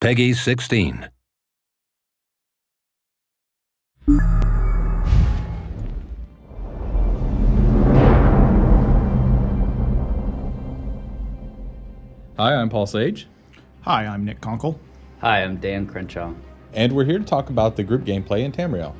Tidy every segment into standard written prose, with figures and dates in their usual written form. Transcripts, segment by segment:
Peggy 16. Hi, I'm Paul Sage. Hi, I'm Nick Conkle. Hi, I'm Dan Crenshaw. And we're here to talk about the group gameplay in Tamriel.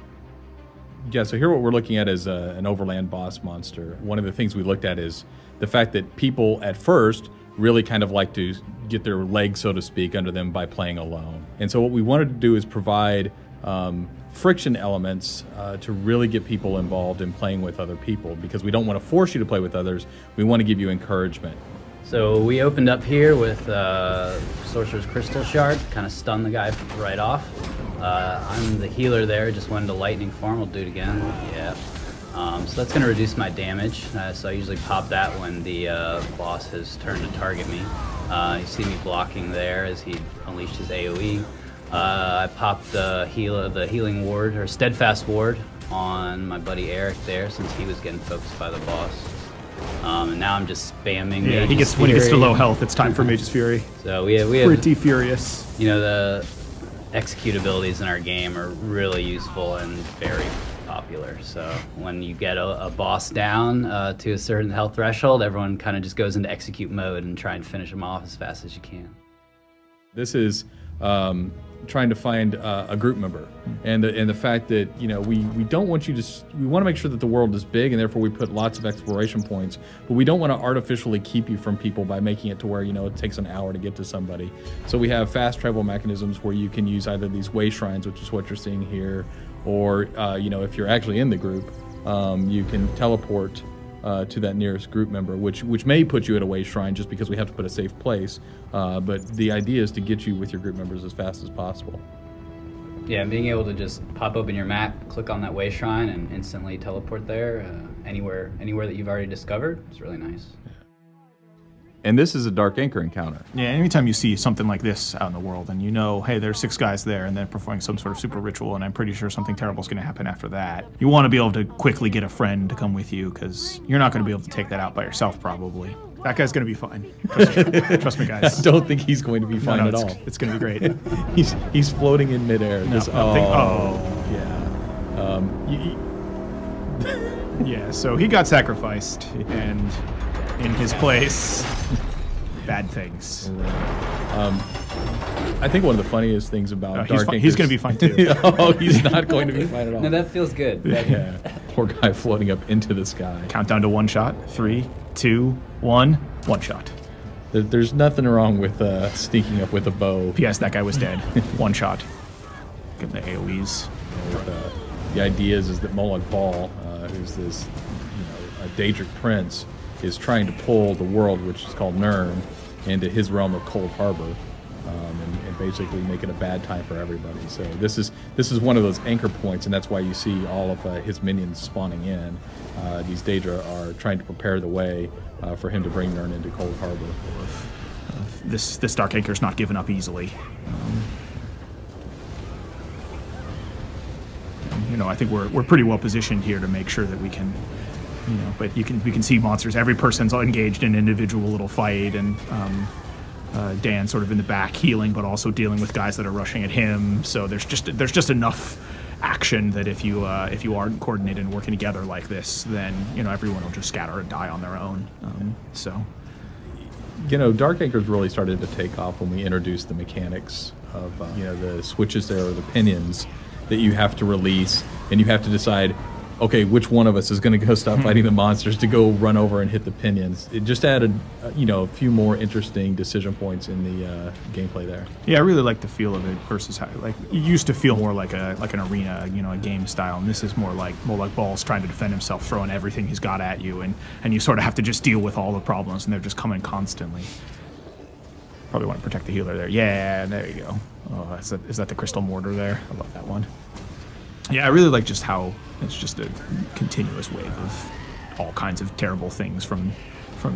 Yeah, so here what we're looking at is an overland boss monster. One of the things we looked at is the fact that people at first really kind of like to get their legs, so to speak, under them by playing alone. And so what we wanted to do is provide friction elements to really get people involved in playing with other people, because we don't want to force you to play with others. We want to give you encouragement. So we opened up here with Sorcerer's Crystal Shard, kind of stun the guy right off. I'm the healer there, just went into lightning form. We'll do it again. Yeah. So that's going to reduce my damage. So I usually pop that when the boss has turned to target me. You see me blocking there as he unleashed his AoE. I popped the healing ward, or steadfast ward, on my buddy Eric there, since he was getting focused by the boss. And now I'm just spamming. Yeah, when he gets to low health, it's time for Mage's Fury. So we have pretty furious. You know, the execute abilities in our game are really useful and very popular. So when you get a boss down to a certain health threshold, everyone kind of just goes into execute mode and try and finish them off as fast as you can. This is trying to find a group member, and the fact that, you know, we don't want you to, we want to make sure that the world is big, and therefore we put lots of exploration points, but we don't want to artificially keep you from people by making it to where, you know, it takes an hour to get to somebody. So we have fast travel mechanisms where you can use either these way shrines, which is what you're seeing here, or you know, if you're actually in the group, you can teleport to that nearest group member, which may put you at a way shrine just because we have to put a safe place. But the idea is to get you with your group members as fast as possible. Yeah, and being able to just pop open your map, click on that way shrine, and instantly teleport there anywhere that you've already discovered. It's really nice. And this is a Dark Anchor encounter. Yeah, anytime you see something like this out in the world and you know, hey, there's 6 guys there and they're performing some sort of super ritual, and I'm pretty sure something terrible is going to happen after that, you want to be able to quickly get a friend to come with you, because you're not going to be able to take that out by yourself, probably. That guy's going to be fine. Trust me, guys. I don't think he's going to be fine at all. It's going to be great. he's floating in midair. Yeah. Yeah, so he got sacrificed, and in his place, bad things. I think one of the funniest things about Dark Anchor, he's going to be fine too. Oh, he's not going to be fine at all. No, that feels good. Yeah. Poor guy floating up into the sky. Countdown to 1 shot. 3, 2, 1. 1 shot. There's nothing wrong with sneaking up with a bow. P.S. That guy was dead. 1 shot. Give him the AoEs. The idea is that Molag Bal, who's this, you know, a Daedric prince, is trying to pull the world, which is called Nirn, into his realm of Cold Harbor, and basically make it a bad time for everybody. So this is one of those anchor points, and that's why you see all of his minions spawning in. These Daedra are trying to prepare the way for him to bring Nirn into Cold Harbor. This Dark Anchor's not given up easily. You know, I think we're pretty well positioned here to make sure that we can, you know, but we can see monsters. Every person's engaged in an individual little fight, and Dan sort of in the back healing, but also dealing with guys that are rushing at him. So there's just enough action that if you aren't coordinated and working together like this, then, you know, everyone will just scatter and die on their own. So, you know, Dark Anchor's really started to take off when we introduced the mechanics of you know, the switches there, or the pinions that you have to release, and you have to decide, okay, which one of us is going to go stop fighting the monsters to go run over and hit the pinions. It just added, you know, a few more interesting decision points in the gameplay there. Yeah, I really like the feel of it versus how, like, it used to feel more like an arena, you know, a game style, and this is more like Bal's trying to defend himself, throwing everything he's got at you, and you sort of have to just deal with all the problems, and they're just coming constantly. Probably want to protect the healer there. Yeah, there you go. Oh, is that the crystal mortar there? I love that one. Yeah, I really like just how it's just a continuous wave of all kinds of terrible things from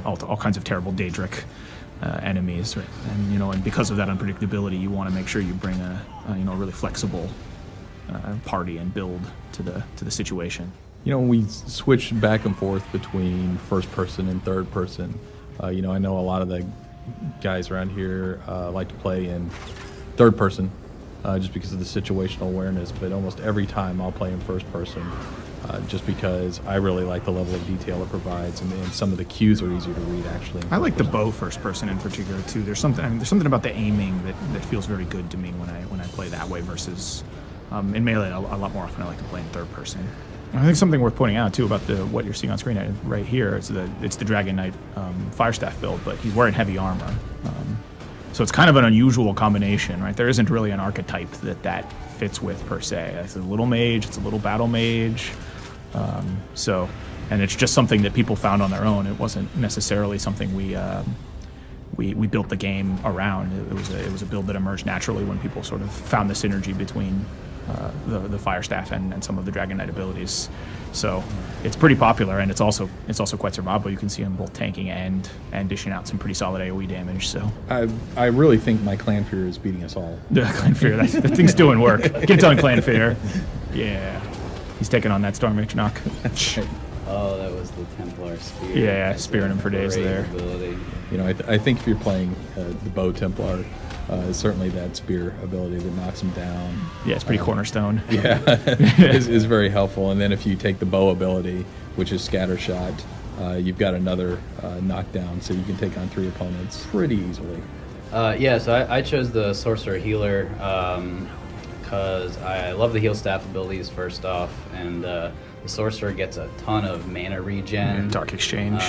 all kinds of terrible Daedric enemies, right? And, you know, and because of that unpredictability, you want to make sure you bring a you know, really flexible party and build to the situation. You know, when we switch back and forth between first person and third person, you know, I know a lot of the guys around here like to play in third person, just because of the situational awareness. But almost every time I'll play in first person, just because I really like the level of detail it provides, and some of the cues are easier to read actually. I like the bow first person in particular too. There's something about the aiming that feels very good to me when I play that way versus in melee. A lot more often I like to play in third person. I think something worth pointing out too about what you're seeing on screen right here is it's the Dragon Knight Firestaff build, but he's wearing heavy armor. So it's kind of an unusual combination, right? There isn't really an archetype that fits with per se. It's a little mage, it's a little battle mage. And it's just something that people found on their own. It wasn't necessarily something we built the game around. It was a build that emerged naturally when people sort of found the synergy between the Firestaff and some of the Dragon Knight abilities. So it's pretty popular, and it's also quite survivable. You can see him both tanking and dishing out some pretty solid AoE damage. So I really think my Clanfear is beating us all. The Clanfear, that thing's doing work. Get on Clanfear. Yeah. He's taking on that Storm Mage knock. Oh, that was the Templar Spear. Yeah, spearing him for days there. Ability. You know, I think if you're playing the Bow Templar, certainly that spear ability that knocks him down. Yeah, it's pretty cornerstone. Yeah, is very helpful. And then if you take the bow ability, which is Scatter Shot, you've got another knockdown, so you can take on 3 opponents pretty easily. Yeah, so I chose the Sorcerer Healer because I love the heal staff abilities first off, and the Sorcerer gets a ton of mana regen. Dark Exchange.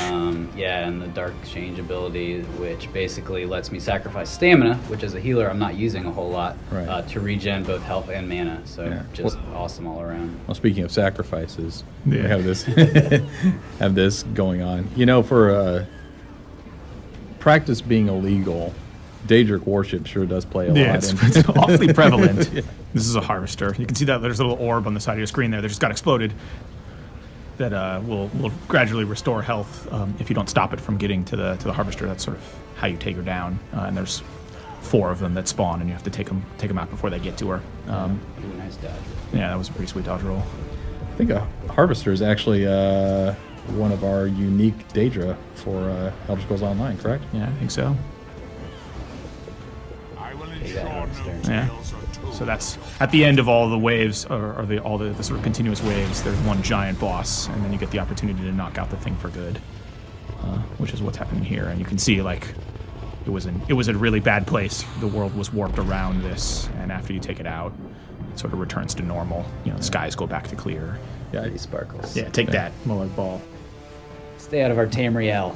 Yeah, and the Dark Exchange ability, which basically lets me sacrifice stamina, which as a healer I'm not using a whole lot, right. To regen both health and mana. So Yeah. just awesome all around. Well, speaking of sacrifices, Yeah. we have this have this going on. You know, for practice being illegal, Daedric worship sure does play a Yeah, lot. it's awfully prevalent. Yeah. This is a harvester. You can see that there's a little orb on the side of your screen there that just got exploded. That will gradually restore health if you don't stop it from getting to the harvester. That's sort of how you take her down. And there's 4 of them that spawn, and you have to take them out before they get to her. Ooh, nice dodge. Yeah, that was a pretty sweet dodge roll. I think a harvester is actually one of our unique Daedra for Elder Scrolls Online, correct? Yeah, I think so. Yeah. So that's at the end of all the waves, or all the sort of continuous waves. There's one giant boss, and then you get the opportunity to knock out the thing for good, which is what's happening here. And you can see like it was a really bad place. The world was warped around this, and after you take it out, it sort of returns to normal. You know, the skies go back to clear. Yeah, Pretty sparkles. Yeah, take that, Molag Bal. Stay out of our Tamriel.